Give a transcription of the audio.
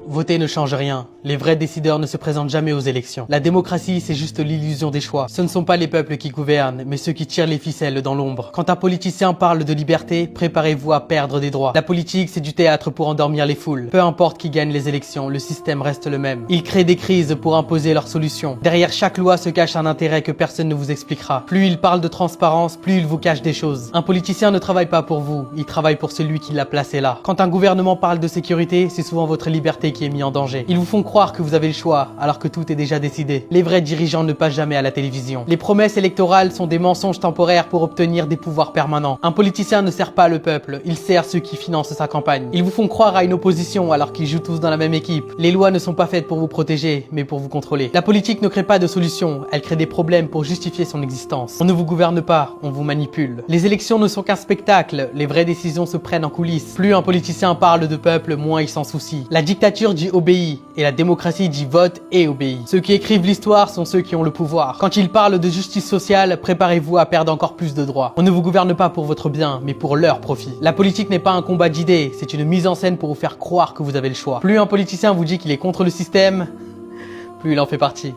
Voter ne change rien. Les vrais décideurs ne se présentent jamais aux élections. La démocratie, c'est juste l'illusion des choix. Ce ne sont pas les peuples qui gouvernent, mais ceux qui tirent les ficelles dans l'ombre. Quand un politicien parle de liberté, préparez-vous à perdre des droits. La politique, c'est du théâtre pour endormir les foules. Peu importe qui gagne les élections, le système reste le même. Ils créent des crises pour imposer leurs solutions. Derrière chaque loi se cache un intérêt que personne ne vous expliquera. Plus il parle de transparence, plus il vous cache des choses. Un politicien ne travaille pas pour vous, il travaille pour celui qui l'a placé là. Quand un gouvernement parle de sécurité, c'est souvent votre liberté qui est mise en danger. Ils vous font croire que vous avez le choix, alors que tout est déjà décidé. Les vrais dirigeants ne passent jamais à la télévision. Les promesses électorales sont des mensonges temporaires pour obtenir des pouvoirs permanents. Un politicien ne sert pas le peuple, il sert ceux qui financent sa campagne. Ils vous font croire à une opposition alors qu'ils jouent tous dans la même équipe. Les lois ne sont pas faites pour vous protéger, mais pour vous contrôler. La politique ne crée pas de solutions, elle crée des problèmes pour justifier son existence. On ne vous gouverne pas, on vous manipule. Les élections ne sont qu'un spectacle, les vraies décisions se prennent en coulisses. Plus un politicien parle de peuple, moins il s'en soucie. La dictature dit obéis, et la démocratie dit vote et obéis. Ceux qui écrivent l'histoire sont ceux qui ont le pouvoir. Quand ils parlent de justice sociale, préparez-vous à perdre encore plus de droits. On ne vous gouverne pas pour votre bien, mais pour leur profit. La politique n'est pas un combat d'idées, c'est une mise en scène pour vous faire croire que vous avez le choix. Plus un politicien vous dit qu'il est contre le système, plus il en fait partie.